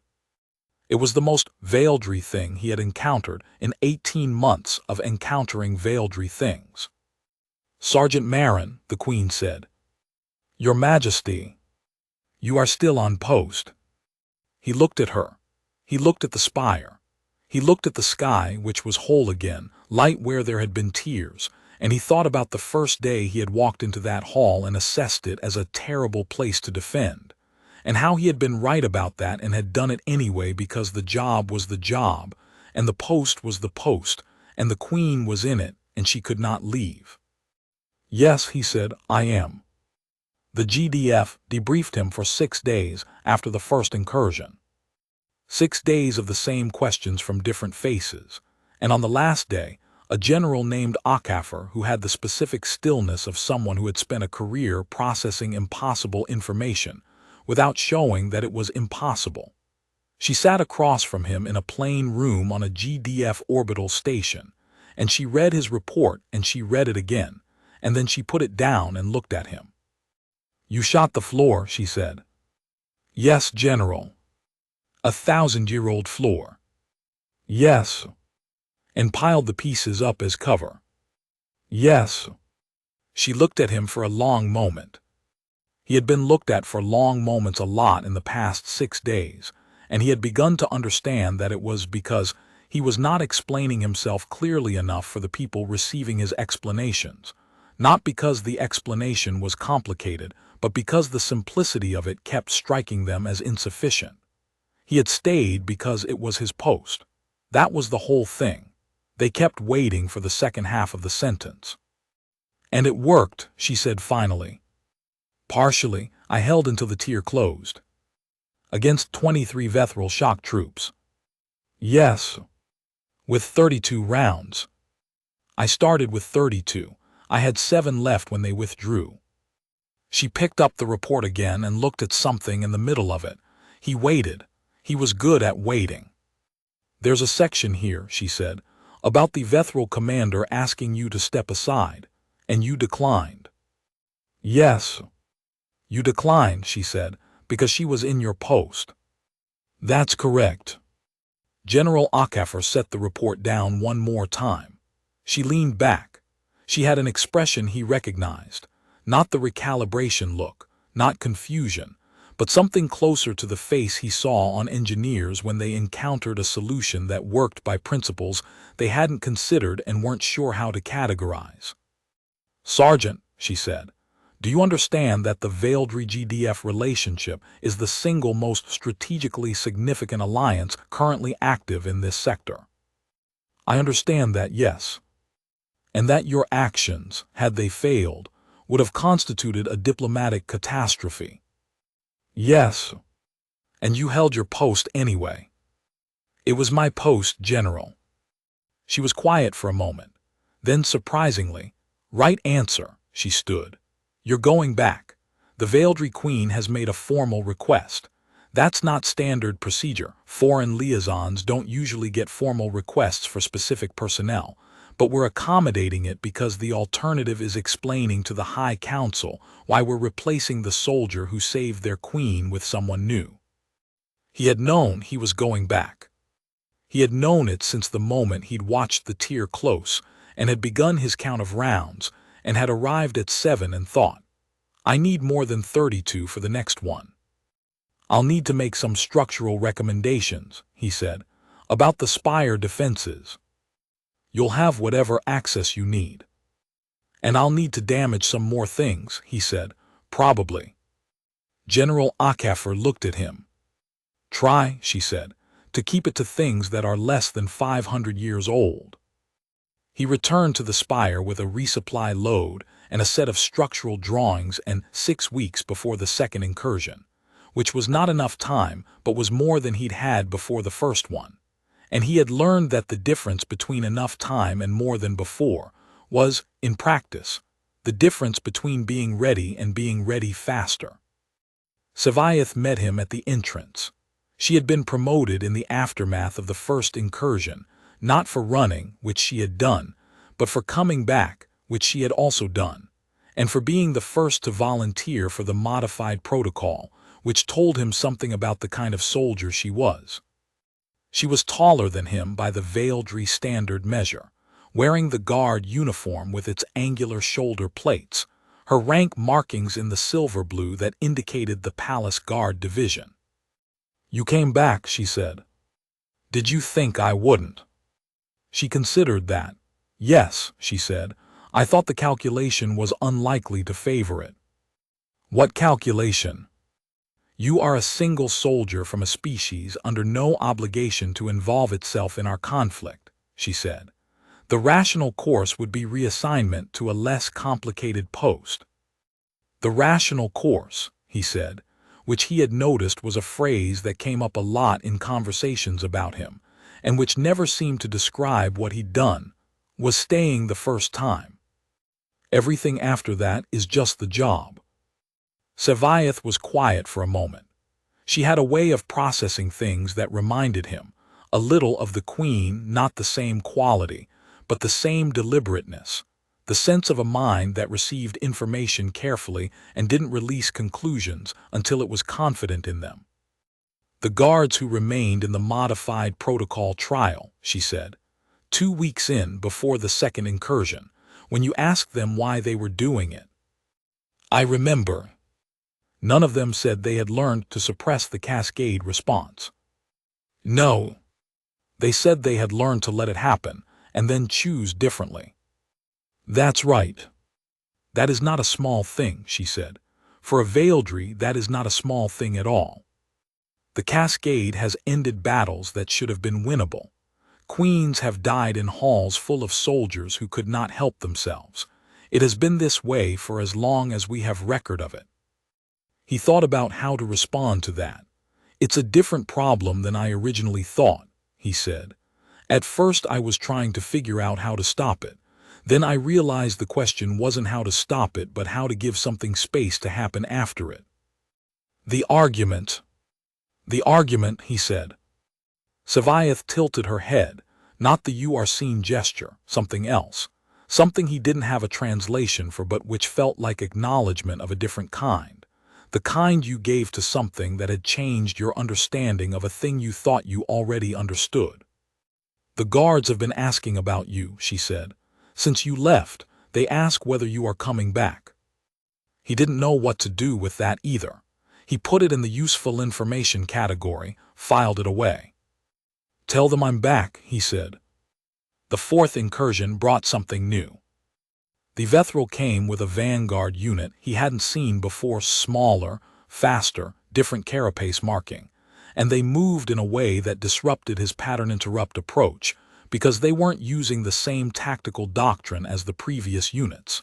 It was the most Veldry thing he had encountered in 18 months of encountering Veldry things. Sergeant Marin, the Queen said. Your Majesty. You are still on post. He looked at her. He looked at the spire. He looked at the sky, which was whole again, light where there had been tears, and he thought about the first day he had walked into that hall and assessed it as a terrible place to defend, and how he had been right about that and had done it anyway because the job was the job, and the post was the post, and the Queen was in it, and she could not leave. Yes, he said, I am. The GDF debriefed him for 6 days after the first incursion. 6 days of the same questions from different faces, and on the last day, a general named Akafer, who had the specific stillness of someone who had spent a career processing impossible information without showing that it was impossible. She sat across from him in a plain room on a GDF orbital station, and she read his report and she read it again, and then she put it down and looked at him. You shot the floor, she said. Yes, General. 1,000-year-old floor. Yes. And piled the pieces up as cover. Yes. She looked at him for a long moment. He had been looked at for long moments a lot in the past 6 days, and he had begun to understand that it was because he was not explaining himself clearly enough for the people receiving his explanations, not because the explanation was complicated, but because the simplicity of it kept striking them as insufficient. He had stayed because it was his post. That was the whole thing. They kept waiting for the second half of the sentence. And it worked, she said finally. Partially, I held until the tier closed. Against 23 Vethril shock troops. Yes. With 32 rounds. I started with 32, I had 7 left when they withdrew. She picked up the report again and looked at something in the middle of it. He waited. He was good at waiting. There's a section here, she said, about the Vethral commander asking you to step aside, and you declined. Yes. You declined, she said, because she was in your post. That's correct. General Akafor set the report down one more time. She leaned back. She had an expression he recognized, not the recalibration look, not confusion, but something closer to the face he saw on engineers when they encountered a solution that worked by principles they hadn't considered and weren't sure how to categorize. Sergeant, she said, do you understand that the Veldry-GDF relationship is the single most strategically significant alliance currently active in this sector? I understand that, yes. And that your actions, had they failed, would have constituted a diplomatic catastrophe. Yes. And you held your post anyway. It was my post, General. She was quiet for a moment. Then, surprisingly, right answer, she stood. You're going back. The Veldry Queen has made a formal request. That's not standard procedure. Foreign liaisons don't usually get formal requests for specific personnel, but we're accommodating it because the alternative is explaining to the High Council why we're replacing the soldier who saved their queen with someone new. He had known he was going back. He had known it since the moment he'd watched the tier close and had begun his count of rounds and had arrived at 7 and thought, I need more than 32 for the next one. I'll need to make some structural recommendations, he said, about the Spire defenses. You'll have whatever access you need. And I'll need to damage some more things, he said, probably. General Akafor looked at him. Try, she said, to keep it to things that are less than 500 years old. He returned to the Spire with a resupply load and a set of structural drawings and 6 weeks before the second incursion, which was not enough time but was more than he'd had before the first one. And he had learned that the difference between enough time and more than before was, in practice, the difference between being ready and being ready faster. Sevaith met him at the entrance. She had been promoted in the aftermath of the first incursion, not for running, which she had done, but for coming back, which she had also done, and for being the first to volunteer for the modified protocol, which told him something about the kind of soldier she was. She was taller than him by the Veldry standard measure, wearing the guard uniform with its angular shoulder plates, her rank markings in the silver blue that indicated the Palace Guard Division. You came back, she said. Did you think I wouldn't? She considered that. Yes, she said. I thought the calculation was unlikely to favor it. What calculation? You are a single soldier from a species under no obligation to involve itself in our conflict, she said. The rational course would be reassignment to a less complicated post. The rational course, he said, which he had noticed was a phrase that came up a lot in conversations about him, and which never seemed to describe what he'd done, was staying the first time. Everything after that is just the job. Sevaith was quiet for a moment. She had a way of processing things that reminded him, a little of the Queen, not the same quality, but the same deliberateness, the sense of a mind that received information carefully and didn't release conclusions until it was confident in them. The guards who remained in the modified protocol trial, she said, 2 weeks in before the second incursion, when you asked them why they were doing it. I remember. None of them said they had learned to suppress the cascade response. No. They said they had learned to let it happen and then choose differently. That's right. That is not a small thing, she said. For a Veldry, that is not a small thing at all. The cascade has ended battles that should have been winnable. Queens have died in halls full of soldiers who could not help themselves. It has been this way for as long as we have record of it. He thought about how to respond to that. It's a different problem than I originally thought, he said. At first I was trying to figure out how to stop it. Then I realized the question wasn't how to stop it, but how to give something space to happen after it. The argument. The argument, he said. Savaith tilted her head, not the "you are seen" gesture, something else. Something he didn't have a translation for, but which felt like acknowledgement of a different kind. The kind you gave to something that had changed your understanding of a thing you thought you already understood. The guards have been asking about you, she said. Since you left, they ask whether you are coming back. He didn't know what to do with that either. He put it in the useful information category, filed it away. Tell them I'm back, he said. The fourth incursion brought something new. The Vethril came with a vanguard unit he hadn't seen before, smaller, faster, different carapace marking, and they moved in a way that disrupted his pattern-interrupt approach because they weren't using the same tactical doctrine as the previous units.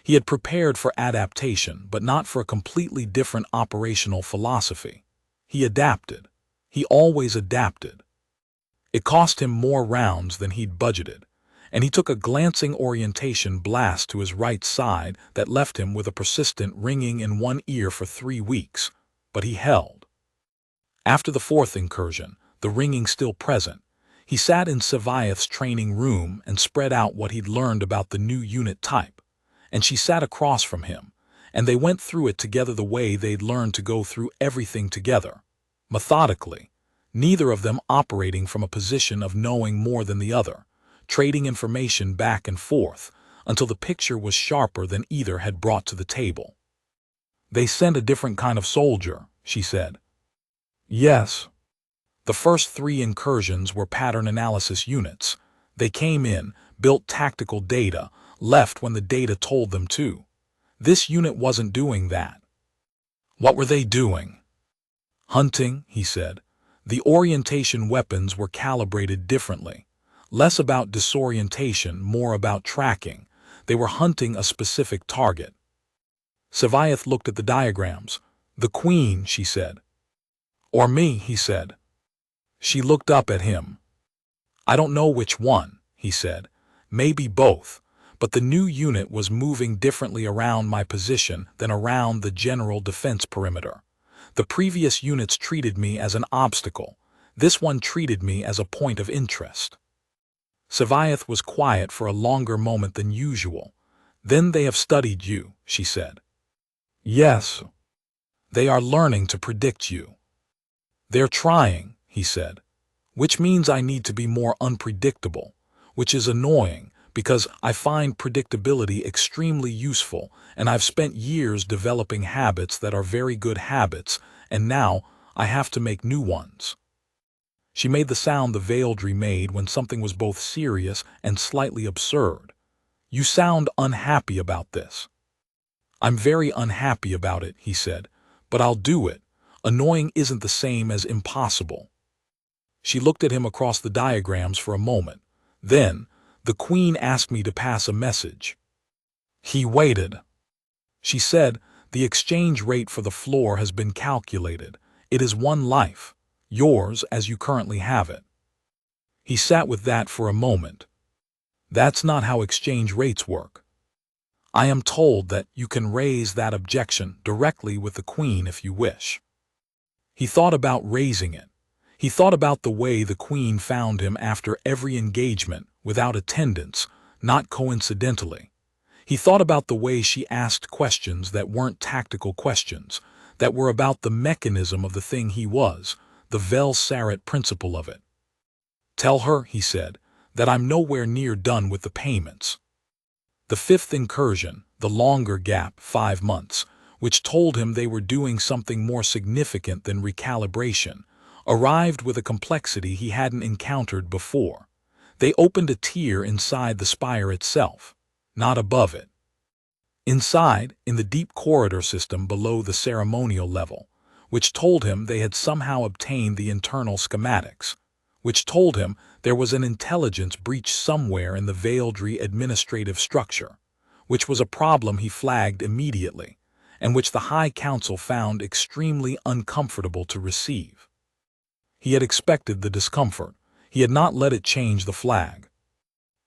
He had prepared for adaptation, but not for a completely different operational philosophy. He adapted. He always adapted. It cost him more rounds than he'd budgeted, and he took a glancing orientation blast to his right side that left him with a persistent ringing in one ear for 3 weeks, but he held. After the fourth incursion, the ringing still present, he sat in Savaith's training room and spread out what he'd learned about the new unit type, and she sat across from him, and they went through it together the way they'd learned to go through everything together, methodically, neither of them operating from a position of knowing more than the other, trading information back and forth until the picture was sharper than either had brought to the table. They sent a different kind of soldier, she said. Yes. The first 3 incursions were pattern analysis units. They came in, built tactical data, left when the data told them to. This unit wasn't doing that. What were they doing? Hunting, he said. The orientation weapons were calibrated differently. Less about disorientation, more about tracking. They were hunting a specific target. Savaith looked at the diagrams. The Queen, she said. Or me, he said. She looked up at him. I don't know which one, he said. Maybe both, but the new unit was moving differently around my position than around the general defense perimeter. The previous units treated me as an obstacle. This one treated me as a point of interest. Savaith was quiet for a longer moment than usual. Then they have studied you, she said. Yes. They are learning to predict you. They're trying, he said. Which means I need to be more unpredictable, which is annoying because I find predictability extremely useful, and I've spent years developing habits that are very good habits, and now I have to make new ones. She made the sound the Veildry made when something was both serious and slightly absurd. You sound unhappy about this. I'm very unhappy about it, he said, but I'll do it. Annoying isn't the same as impossible. She looked at him across the diagrams for a moment. Then, the Queen asked me to pass a message. He waited. She said, the exchange rate for the floor has been calculated. It is 1 life, yours as you currently have it. He sat with that for a moment. That's not how exchange rates work. I am told that you can raise that objection directly with the Queen if you wish. He thought about raising it. He thought about the way the Queen found him after every engagement, without attendance, not coincidentally. He thought about the way she asked questions that weren't tactical questions, that were about the mechanism of the thing he was, the Vel Saret principle of it. Tell her, he said, that I'm nowhere near done with the payments. The 5th incursion, the longer gap, 5 months, which told him they were doing something more significant than recalibration, arrived with a complexity he hadn't encountered before. They opened a tier inside the spire itself, not above it. Inside, in the deep corridor system below the ceremonial level, which told him they had somehow obtained the internal schematics, which told him there was an intelligence breach somewhere in the Veildry administrative structure, which was a problem he flagged immediately, and which the High Council found extremely uncomfortable to receive. He had expected the discomfort. He had not let it change the flag.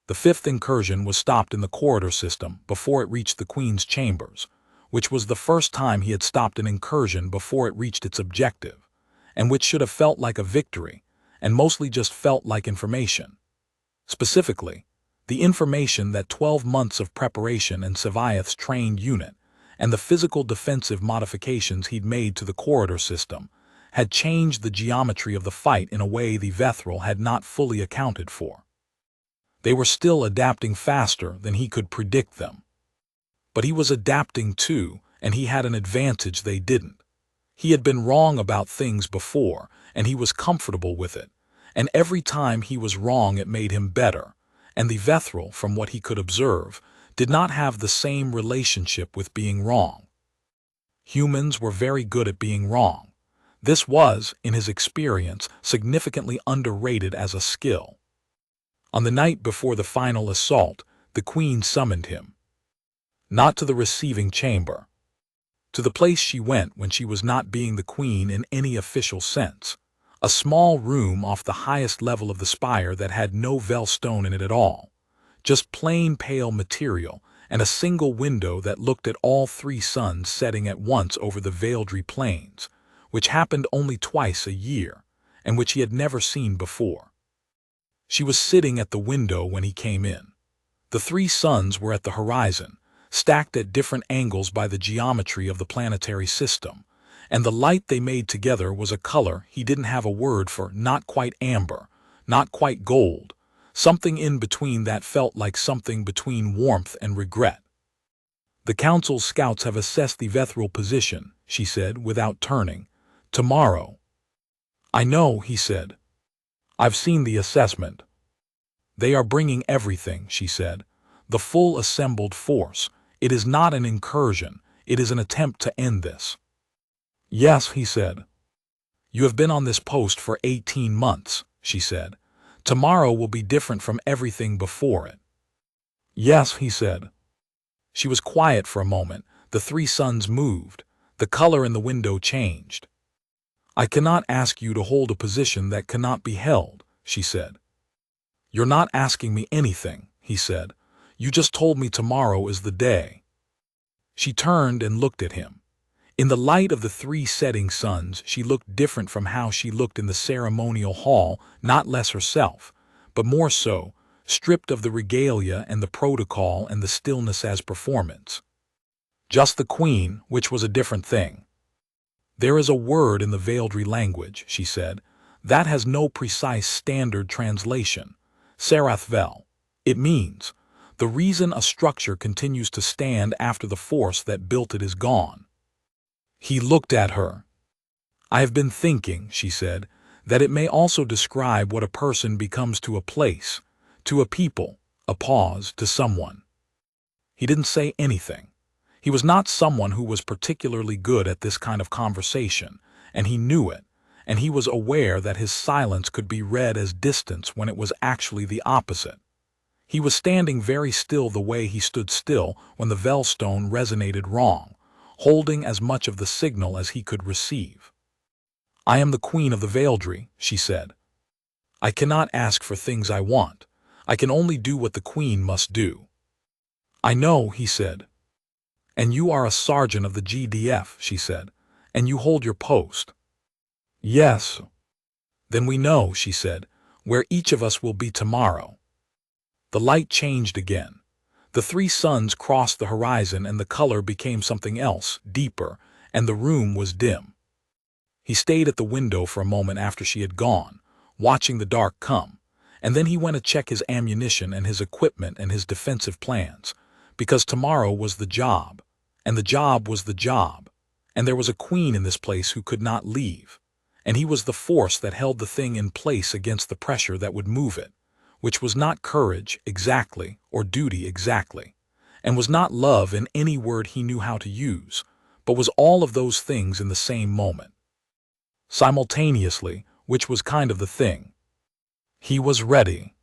The fifth incursion was stopped in the corridor system before it reached the Queen's chambers, which was the first time he had stopped an incursion before it reached its objective, and which should have felt like a victory, and mostly just felt like information. Specifically, the information that 12 months of preparation and Seviath's trained unit, and the physical defensive modifications he'd made to the corridor system, had changed the geometry of the fight in a way the Vethral had not fully accounted for. They were still adapting faster than he could predict them. But he was adapting too, and he had an advantage they didn't. He had been wrong about things before, and he was comfortable with it, and every time he was wrong it made him better, and the Vethral, from what he could observe, did not have the same relationship with being wrong. Humans were very good at being wrong. This was, in his experience, significantly underrated as a skill. On the night before the final assault, the Queen summoned him. Not to the receiving chamber. To the place she went when she was not being the Queen in any official sense. A small room off the highest level of the spire that had no Velstone in it at all. Just plain pale material, and a single window that looked at all three suns setting at once over the Veildry plains, which happened only twice a year, and which he had never seen before. She was sitting at the window when he came in. The three suns were at the horizon, stacked at different angles by the geometry of the planetary system, and the light they made together was a color he didn't have a word for, not quite amber, not quite gold, something in between that felt like something between warmth and regret. "The Council's scouts have assessed the Vethral position," she said without turning. "Tomorrow." "I know," he said. "I've seen the assessment." "They are bringing everything," she said. "The full assembled force. It is not an incursion. It is an attempt to end this." "Yes," he said. "You have been on this post for 18 months, she said. "Tomorrow will be different from everything before it." "Yes," he said. She was quiet for a moment. The three suns moved. The color in the window changed. "I cannot ask you to hold a position that cannot be held," she said. "You're not asking me anything," he said. "You just told me tomorrow is the day." She turned and looked at him. In the light of the three setting suns, she looked different from how she looked in the ceremonial hall, not less herself, but more so, stripped of the regalia and the protocol and the stillness as performance. Just the Queen, which was a different thing. "There is a word in the Veildry language," she said, "that has no precise standard translation. Sarathvel. It means, the reason a structure continues to stand after the force that built it is gone." He looked at her. "I have been thinking," she said, "that it may also describe what a person becomes to a place, to a people, a pause, to someone." He didn't say anything. He was not someone who was particularly good at this kind of conversation, and he knew it, and he was aware that his silence could be read as distance when it was actually the opposite. He was standing very still the way he stood still when the Velstone resonated wrong, holding as much of the signal as he could receive. "I am the Queen of the Veildry," she said. "I cannot ask for things I want. I can only do what the Queen must do." "I know," he said. "And you are a sergeant of the GDF," she said, "and you hold your post." "Yes." "Then we know," she said, "where each of us will be tomorrow." The light changed again. The three suns crossed the horizon and the color became something else, deeper, and the room was dim. He stayed at the window for a moment after she had gone, watching the dark come, and then he went to check his ammunition and his equipment and his defensive plans, because tomorrow was the job, and the job was the job, and there was a Queen in this place who could not leave, and he was the force that held the thing in place against the pressure that would move it, which was not courage exactly or duty exactly, and was not love in any word he knew how to use, but was all of those things in the same moment. Simultaneously, which was kind of the thing. He was ready.